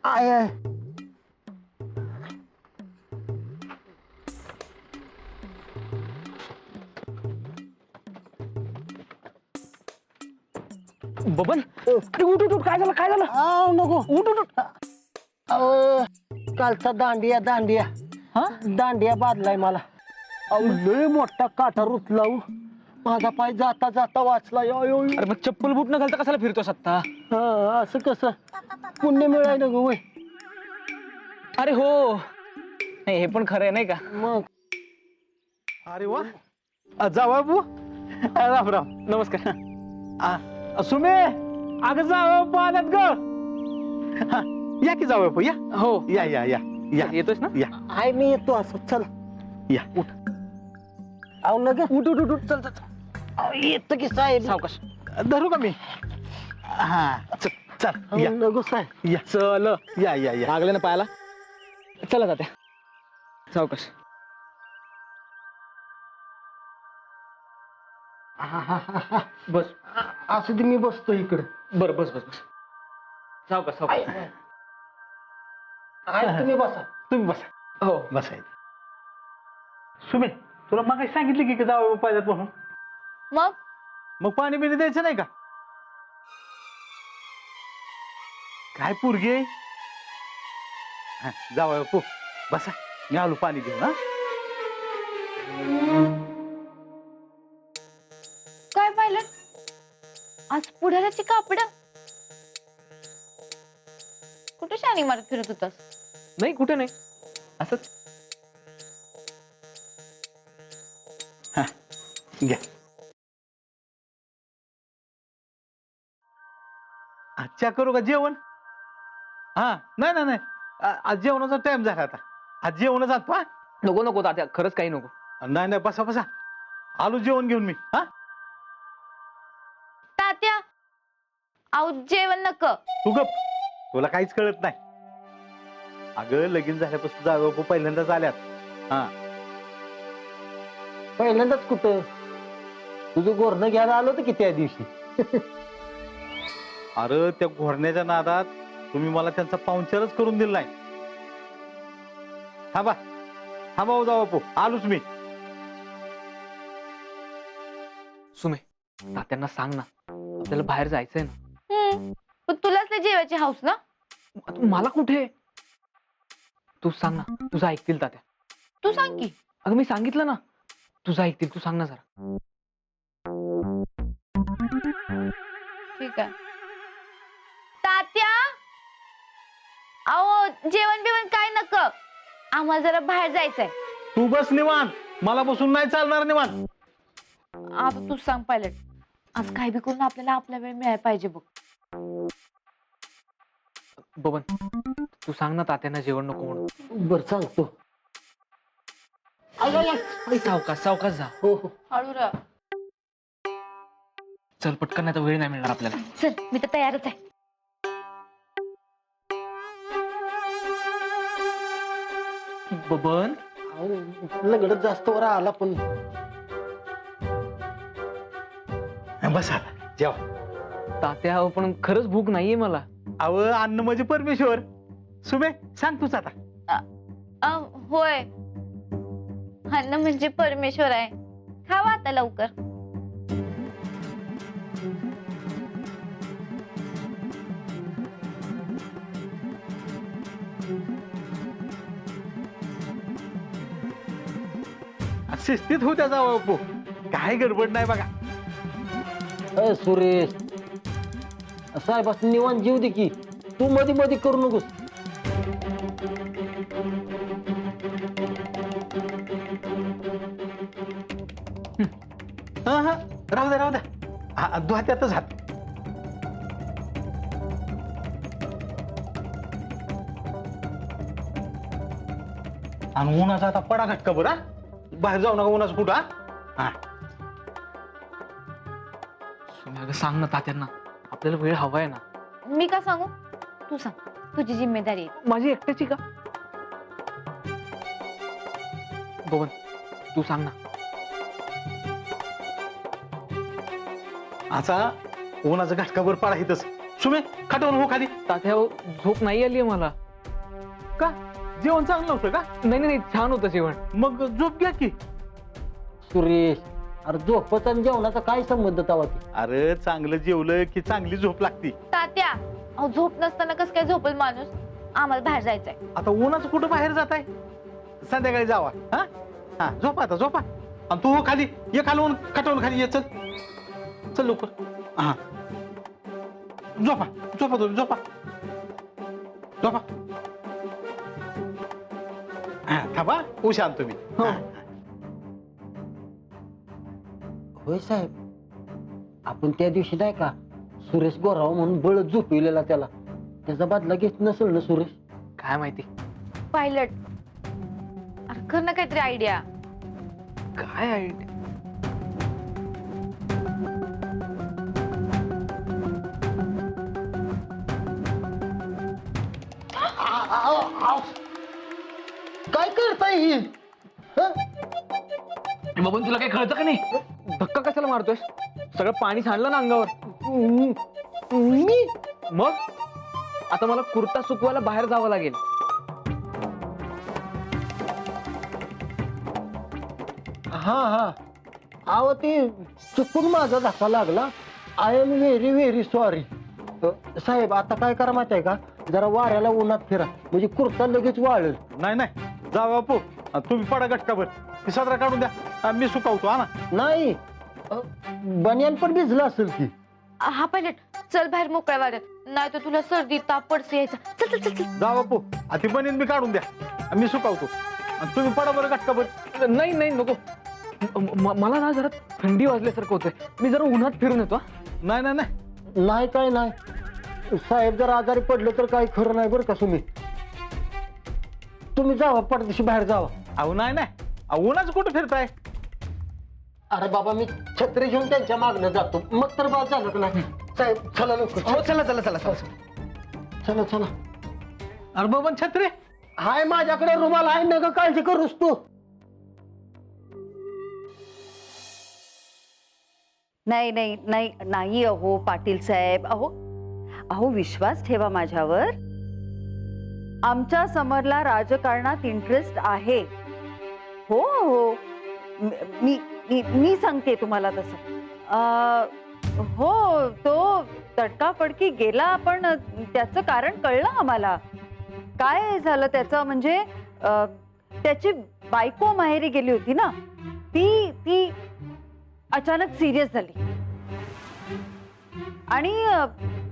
I I. Baban उठ उठ उठ, काय झालं काय झालं? नको उठ उठ उठ. कालचा दांडिया दांडिया हा दांडिया बादलाय मला. लय मोठा काटा रुतलाव. माझा पाय जाता जाता वाचला. अरे मग चप्पल बूट न घालता कशाला फिरतोस आता? असं कसं पुण्य मिळाय ना ग वय. अरे हो, नाही हे पण खरं आहे नाही का? मग अरे वा, जावा बाबू. राम राम. नमस्कार. सुमे, अगं जावा पाण्यात ग. या की जावा बापू, या हो या या या या येतोस ना? या आय मी येतो असं. चल या. उठ. आव ना ग. उठ उठ उठ उठ, चल चल चल. येतो की साहेब. सावकाश. धरू का मी? हा चल चल या नको साहेब. या चल. या या या. लागले ना पायाला. चला जात्या. सावकाश. बस. असं ते मी बसतो इकडे. बरं बस बस बस. सावकाश सावकाश. तुम्ही बसा. तुम्ही बसा. हो बसायचं. सुमे, तुला मग सांगितलं की जावा पाहिजेत म्हणून. मग मग पाणी बिणी द्यायचं नाही का? काय पोरगी आहे? जावा बापू, बसा. मी आलो पाणी घेऊन. हा काय पाहिलं आज पुढाऱ्याची कापड कुठे शानी मारत फिरत होतास? नाही कुठे नाही असंच. घ्या. अच्छा करू का जेवण? हा नाही नाही नाही, आज जेवणाचा टाइम झाला आता. आज जेवण जातो. हा नको नको तात्या, खरंच काही नको. नाही नाही, बसा बसा. आलो जेवण घेऊन मी. हा तात्या आऊ जेवण नक. तू गप, तुला काहीच कळत नाही. अगं लगीन झाल्यापासून जावं पहिल्यांदाच आल्यात. हा पहिल्यांदाच कुठं तुझं गोरणं घ्यायला आलो होतं की त्या दिवशी. अरे त्या घोरण्याच्या नादात तुम्ही मला त्यांचा पाहुणचारच करून दिला नाही. थांबा थांबा हो जाऊ बापू, आलोच मी. सुमे, तात्यांना सांग ना आपल्याला बाहेर जायचंय ना. पण तुलाच नाही जेवायची हाऊस ना? आता मला कुठे? तू सांग ना, तुझं ऐकतील तात्या. तू सांग की. अगं मी सांगितलं ना, तुझं ऐकतील. तू सांग ना जरा. ठीक आहे. तात्या अहो जेवण बिवण काय नक, आम्हाला जरा बाहेर जायचंय. तू बस निवांत, मला बसून नाही चालणार निवांत. आता तू सांग पायलट, आज काय बी करून आपल्याला आपला वेळ मिळायला पाहिजे बघ. बबन, तू सांग ना तात्यांना जेवण नको म्हणून. बर सांगतो. सावकाश सावकाश जा. हो हो. हळू राहा. चल पटकन, नाही तर वेळ नाही मिळणार आपल्याला. चल मी तर तयारच आहे. बबन, लगडत जास्त वर आला पण. बसा जेवा. तात्या अहो, पण खरंच भूक नाहीये मला. अव अन्न म्हणजे परमेश्वर. सुमे सांग तूच आता. होय, अन्न म्हणजे परमेश्वर आहे. खावा आता लवकर. शिस्तीत होत्या जावा बापू, काय गडबड नाही बघा. सुरेश साहेब निवांत जीव दे की. तू मध्ये मध्ये करू नकोस. हा हा, राहू द्या राहू द्या. द्वात्यातच हात. आणि उन्हाचा आता पडा घटका बरं. बाहेर जाऊ नका उन्हाचं कुठं. हा सुमे, अगं सांग ना तात्यांना, आपल्याला वेळ हवाय ना. मी का सांगू? तू सांग, तुझी जिम्मेदारी आहे. माझी एकट्याची का? बबन, तू सांग ना. असा उन्हाचा घटकाभर पडा इथंच सुमे खाटावर हो खाली. तात्या हो, झोप नाही आली मला. का जेवण चांगलं होतं का? नाही नाही छान होतं जेवण. मग झोप घ्या की. सुरेश, अरे झोपचा आणि जेवणाचा काय संबंध तवा ते? अरे चांगलं जेवलं की चांगली झोप लागती. तात्या अहो झोप नसताना कसं काय झोपल माणूस? आम्हाला बाहेर जायचंय. आता उन्हाचं कुठं बाहेर जात आहे? संध्याकाळी जावा. हा हा झोपा आता झोपा. आणि तू हो खाली ये, खालून खाटावर खाली ये. चल चल लवकर. हा झोपा झोपा तुम्ही झोपा झोपा. हा थांबा उशा आण तुम्ही. हो. हा. होय साहेब, आपण त्या दिवशी नाही का सुरेश गोराव म्हणून बळच झोपविलेला त्याला, त्याचा बदला घेत नसेल ना सुरेश? काय माहिती पायलट अरे कर ना काहीतरी आयडिया. काय आयडिया. काय करताय ही? हं? बबन तुला काही कळतं का नाही? धक्का कशाला मारतोय? सगळं पाणी सांडलं ना अंगावर. मी मग आता मला कुर्ता सुकवायला बाहेर जावं लागेल. हा हा अहो ते चुकून माझा धक्का लागला. I am very very sorry. साहेब आता काय करा माहिती आहे का, जरा वाऱ्याला उन्हात फिरा म्हणजे कुर्ता लगेच वाळेल. नाही नाही जा बापू. तुम्ही पडा गटकाभर. ती सदरा काढून द्या, मी सुकावतो. हा ना. नाही बनियान पण भिजलं असेल की. हा पायलट चल बाहेर मोकळ्या वाऱ्यात, नाही तर तुला सर्दी ताप पडसे यायचा. चल चल चल चल. जा बापू. ती बनीन मी काढून द्या, मी सुकावतो. आणि तुम्ही पडा बरं गटकाभर. नाही नाही नको. मला ना जरा थंडी वाजल्यासारखं होतंय. मी जरा उन्हात फिरून येतो. नाही नाही नाही नाही काय नाही साहेब, जर आजारी पडलं तर काही खरं नाही बरं का. तुम्ही जावा पडदेशी बाहेर जावा. अहो नाही नाही उन्हाच कुठं फिरताय? अरे बाबा मी छत्री घेऊन त्यांच्या मागणं जातो, मग तर बाद झालं का नाही. साहेब चला लवकर. चला चला चला चला. चला चला. अरे बाबा छत्रे. हाय माझ्याकडे रुमाल आहे, नका काळजी करूस तू. नाही नाही नाही नाही अहो पाटील साहेब, अहो अहो विश्वास ठेवा माझ्यावर. आमच्या समरला राजकारणात इंटरेस्ट आहे. हो हो मी मी मी सांगते तुम्हाला तसं. हो तो तडकाफडकी गेला, पण त्याचं कारण कळलं आम्हाला. काय झालं त्याचं म्हणजे त्याची बायको माहेरी गेली होती ना, ती अचानक सिरियस झाली आणि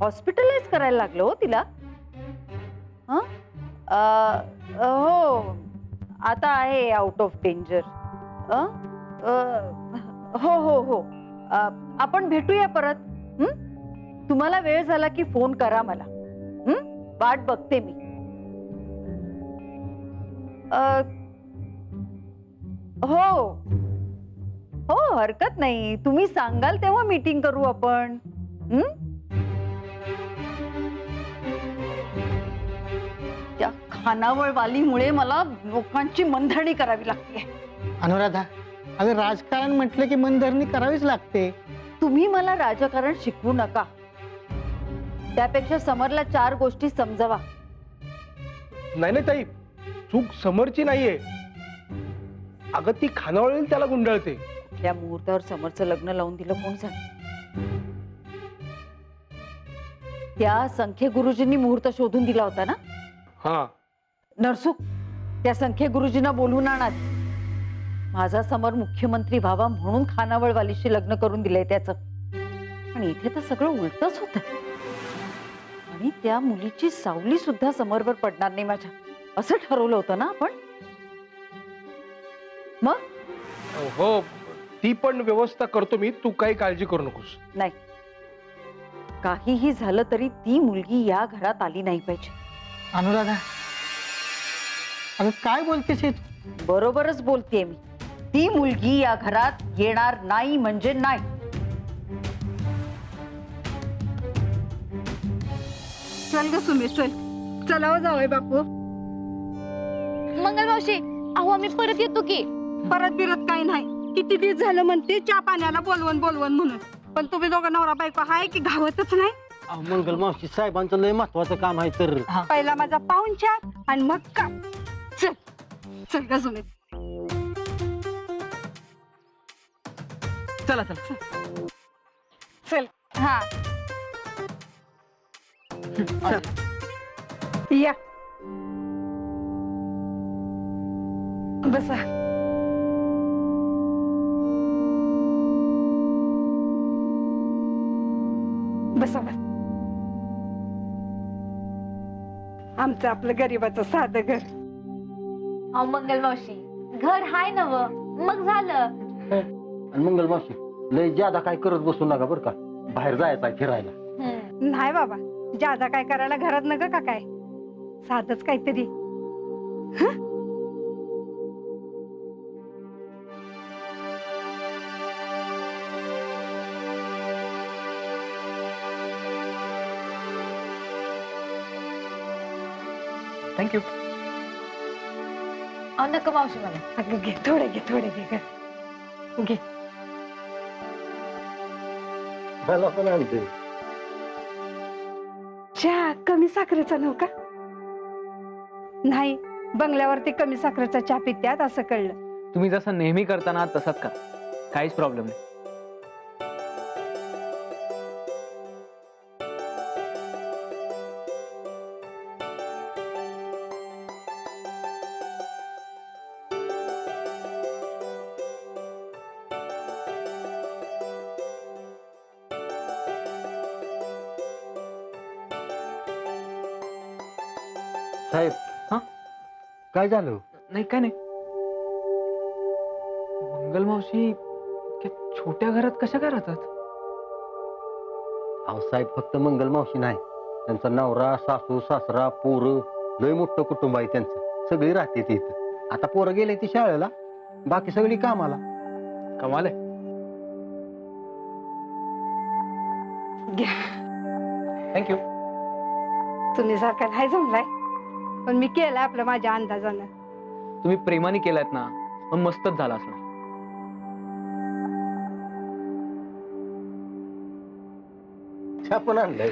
हॉस्पिटलाइज करायला लागलो हो तिला. हो आता आहे आउट ऑफ डेंजर. हो हो हो आपण भेटूया परत. तुम्हाला वेळ झाला की फोन करा मला. वाट बघते मी. हो हो हरकत नाही, तुम्ही सांगाल तेव्हा मीटिंग करू आपण. त्या खानावळ वालीमुळे मला लोकांची मनधरणी करावी लागते. अनुराधा, अगं राजकारण म्हटलं की मनधरणी करावीच लागते. तुम्ही मला राजकारण शिकवू नका. त्यापेक्षा समरला 4 गोष्टी समजावा. नाही नाही ताई, चूक समरची नाहीये. अगं ती खानावळी त्याला गुंडाळते. त्या मुहूर्तावर समरचं लग्न लावून दिलं कोण सांग? त्या संख्ये गुरुजींनी मुहूर्त शोधून दिला होता ना. हा नरसुख, त्या संख्ये गुरुजींना बोलवून आणा. माझा समर मुख्यमंत्री व्हावा म्हणून खानावळवालीशी लग्न करून दिलंय त्याचं. पण इथे तर सगळं उलटच होत. आणि त्या मुलीची सावली सुद्धा समरवर पडणार नाही माझ्या, असं ठरवलं होतं ना आपण. मग हो, ती पण व्यवस्था करतो मी, तू काही काळजी करू नकोस. नाही, काहीही झालं तरी ती मुलगी या घरात आली नाही पाहिजे. अनुराधा, अगं काय बोलतेस हे? बरोबरच बोलतेय मी. ती मुलगी या घरात येणार नाही म्हणजे नाही. चल ग सुमेश, चल. चलावं जावय बापू. मंगल मावशी अहो आम्ही परत येतो की. परत बिरत काही नाही. किती दिवस झालं म्हणते चहा पाण्याला बोलवण बोलवण म्हणून, पण तुम्ही दोघं नवरा बायको हाय की घावतच नाही. मंगल मावशी साहेबांचं लय महत्वाचं काम आहे तर पहिला माझा पाहुणचार आणि मग काम. चल चल ग सुमित. चला चला. चल हा या बसा. बसा बस. आमचं आपलं गरीबाचं साधं घर. अहो मंगल मावशी घर हाय नव मग झालं. आणि मंगल मावशी लय ज्यादा काय करत बसू नका बरं का, बाहेर जायचं आहे फिरायला. नाही बाबा, जादा काय करायला घरात नका का काय, साधच काहीतरी. थँक्यू. अहो नको मावशी मला. अगं घे थोडे घे घे. मला पण आणते. चहा कमी साखरेचा नव्हता. नाही, बंगल्यावरती कमी साखरेचा चहा पित्यात असं कळलं. तुम्ही जसं नेहमी करताना तसंच करा, काहीच प्रॉब्लेम नाही. साहेब हा? काय झालं? नाही काय नाही. मंगल मावशी इतक्या छोट्या घरात कशा काय राहतात? अहो साहेब फक्त मंगल मावशी नाही, त्यांचा नवरा सासू सासरा पोरं लय मोठं कुटुंब आहे त्यांचं, सगळी राहते ती इथं. आता पोरं गेले ती शाळेला, बाकी सगळी कामाला. कमाल आहे. थँक्यू. तुम्ही सारखा नाही जमलाय, पण मी केलं आपलं माझ्या अंदाजानं. तुम्ही प्रेमाने केलात ना, मग मस्तच झाला असणार. चहा पण आणलंय.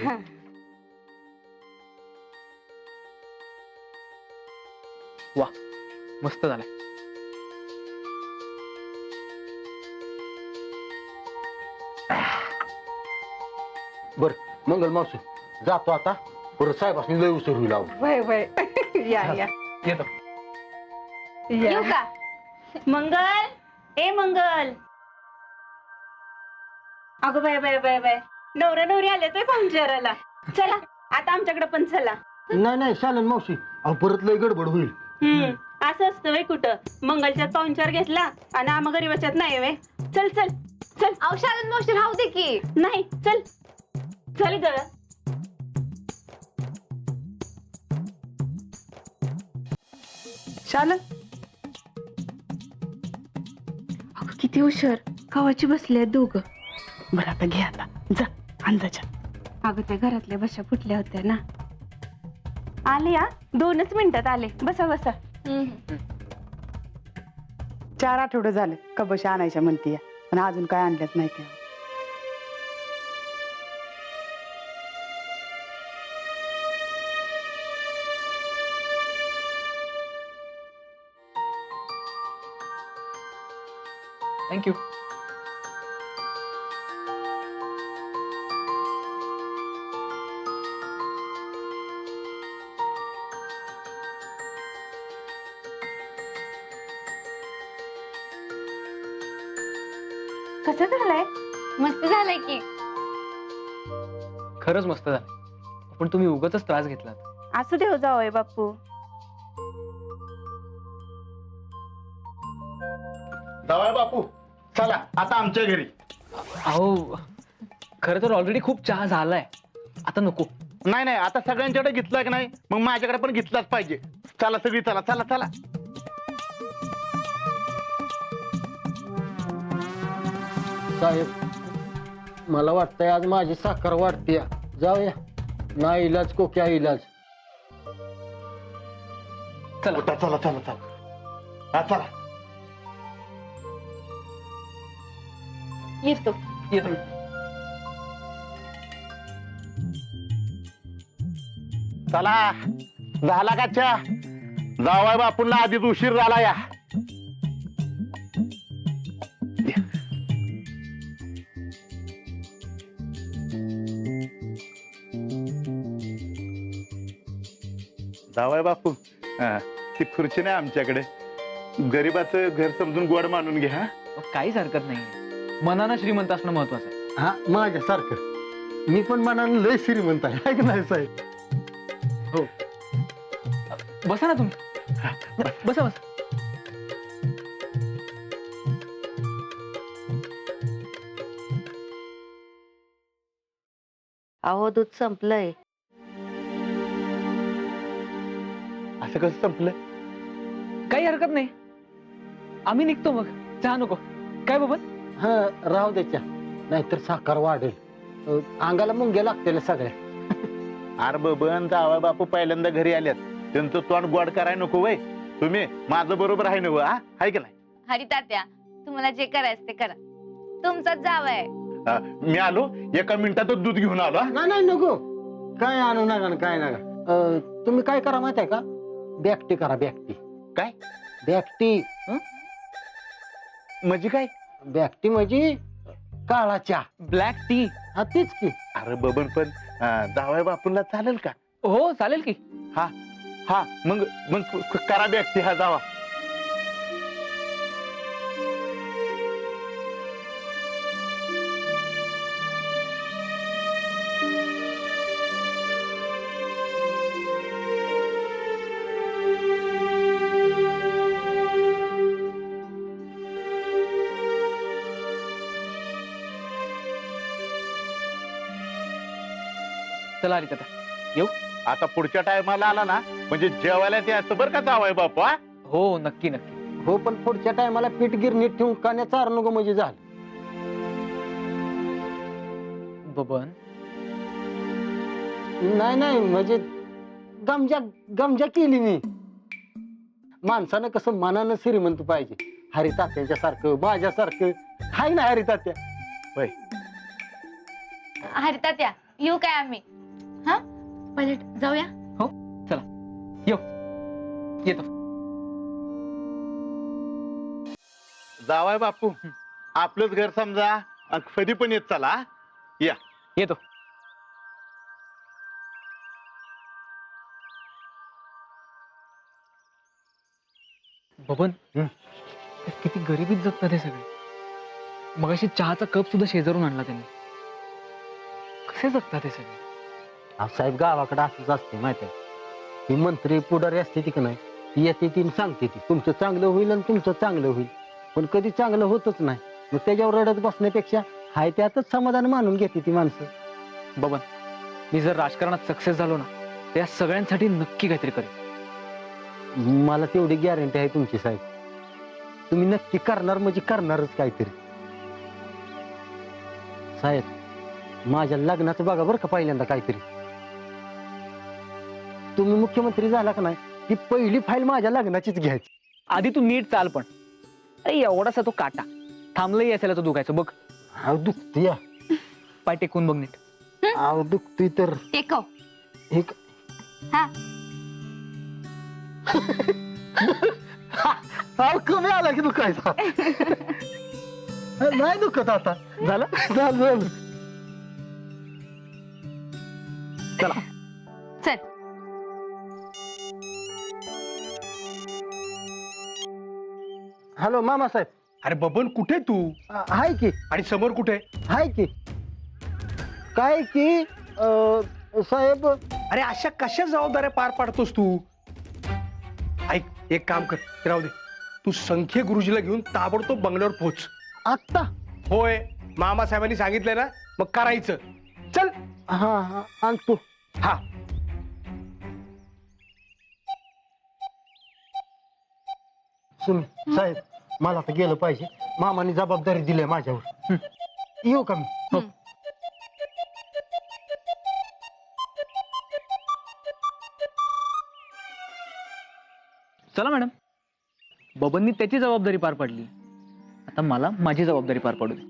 वा मस्त झालाय. बर मंगल मावशी जातो आता, परत साहेबांनी लय उसर होईल. वय वय. या या येतो. येऊ का? मंगल, ए मंगल. अगं बाय बाय बाय बाय, नवरा नवरी आले तर पाहुणचाराला. चला आता आमच्याकडे पण चला. नाही नाही चालेल मावशी, अहो परत लय गडबड होईल. असं असतं वे कुठं, मंगलच्यात पाहुणचार घेतला आणि आम्हा गरीबाच्यात नाही वे. चल चल चल. अहो शालन मावशी राहू दे की. नाही चल चल ग. शालन किती हुशार, कावाची बसले दोघं. बरं आता घे, आता जा अंदाजा. अगं त्या घरातल्या बशा फुटल्या होत्या ना. आले या 2च मिनिटात आले. बसा बसा. 4 आठवडे झाले कबशा आणायच्या म्हणतीय, पण अजून काय आणल्याच नाही त्या. थँक्यू. कसं झालंय? मस्त झालंय की. खरंच मस्त झालं, पण तुम्ही उगाचच त्रास घेतलात. असू दे हो जावई बापू. जावई बापू चला आता आमच्या घरी. अहो खरं तर ऑलरेडी खूप चहा झालाय, आता नको. नाही नाही, आता सगळ्यांच्याकडे घेतला की नाही, मग माझ्याकडे पण घेतलाच पाहिजे. चला सगळी चला चला चला. साहेब मला वाटतंय आज माझी साखर वाढते. जाऊया, ना इलाज कोक्या इलाज. चला उठा, चला चला चला. हा, चला. येतो. येतो. चला झाला का चहा? जावाय बापूंना आधीच उशीर झाला या. जावाय बापू ती खुर्ची नाही आमच्याकडे. गरीबाचं घर समजून गोड मानून घ्या. काहीच हरकत नाही. मनानं श्रीमंत असणं महत्वाचं आहे. हा माझ्यासारखं मी पण मनानं लय श्रीमंत आहे की नाही साहेब? हो. बसा ना तुम्ही. बसा बसा. अहो दूध संपलंय. असं कसं संपलं? काही हरकत नाही. आम्ही निघतो मग. चहा नको काय बबन? हा राहू द्याच्या, नाहीतर साखर वाढेल. अंगाला मुंग्या लागतील सगळ्या. अरे बबन जावाय बापू पहिल्यांदा घरी आल्यात, त्यांचं तोंड गोड कराय नको वय. तुम्ही माझं बरोबर आहे ना? हा आहे की नाही? हरी तात्या, तुम्हाला जे करायचं ते करा. तुमचाच जावं आहे. मी आलो, एका मिनिटातच दूध घेऊन आलो. नाही नको, काय आणू नका काय नका. तुम्ही काय करा माहिती आहे का? बॅक्टी करा. बॅक्टी. काय बॅक्टी? म्हणजे काय? बॅक्टी म्हणजे काळा चहा. Black tea. हा तीच की. अरे बबन पण जावाय बापूंना चालेल का? हो चालेल की. हा हा मग मग करा बॅक्टी. हा जावा. चला हरी तात्या येऊ. आता पुढच्या टायमाला आला ना म्हणजे जेवायला ते असं बरं का जावाय बापू. हा हो नक्की नक्की. हो पण पुढच्या टायमाला पीठ गिरणीत ठेवून कान्या चार नको म्हणजे झालं. बबन नाही म्हणजे गमजा केली मी. माणसानं कसं मनानं श्रीमंत पाहिजे. हरी तात्यांच्या सारखं माझ्यासारखं हाय ना हरी तात्या? होय. हरी तात्या येऊ काय आम्ही? हा पलट जाऊया. हो चला येऊ. येतो. जावाय बापू आपलंच घर समजा, कधी पण येत चला. या. येतो. बबन किती गरिबीत जगतात हे सगळे. मगाशी चहाचा कप सुद्धा शेजारून आणला त्यांनी. कसे जगतात हे सगळे? साहेब गावाकडे असंच असते माहिती आहे. ही मंत्री पुढारी असते ती का नाही, ती येते ती सांगते ती तुमचं चांगलं होईल आणि तुमचं चांगलं होईल, पण कधी चांगलं होतच नाही. मग त्याच्यावर रडत बसण्यापेक्षा हाय त्यातच समाधान मानून घेते ती माणसं. बबन मी जर राजकारणात सक्सेस झालो ना तर या सगळ्यांसाठी नक्की काहीतरी करेन. मला तेवढी गॅरंटी आहे तुमची साहेब. तुम्ही नक्की करणार म्हणजे करणारच काहीतरी. साहेब माझ्या लग्नाचं बघा बरं का पहिल्यांदा काहीतरी. तुम्ही मुख्यमंत्री झाला का नाही ही पहिली फाईल माझ्या लग्नाचीच घ्यायची. आधी तू नीट चाल. पण अरे एवढासा तो काटा थांबलंही असेल तो दुखायचं बघ. हा दुखती या. पाय टेकून बघ नीट. आव दुखतोय तर टेकव. एक हा कमी आला की दुखायचा. नाही दुखत आता. झालं झालं. चला चल. हॅलो मामा साहेब. अरे बबन कुठे तू? हाय की. आणि समोर कुठे? हाय की. काय की साहेब. अरे अशा कशा जबाबदाऱ्या पार पाडतोस तू? ऐक एक काम कर, राहू दे. तू संख्ये गुरुजीला घेऊन ताबडतोब बंगल्यावर पोहोच. आत्ता? होय मामा साहेबांनी सांगितलंय ना मग करायचं. चल. हा हा आणतो. हा सुन साहेब मला तर गेलं पाहिजे. मामाने जबाबदारी दिली माझ्यावर. येऊ का मी? चला मॅडम. बबननी त्याची जबाबदारी पार पाडली, आता मला माझी जबाबदारी पार पाडू दे.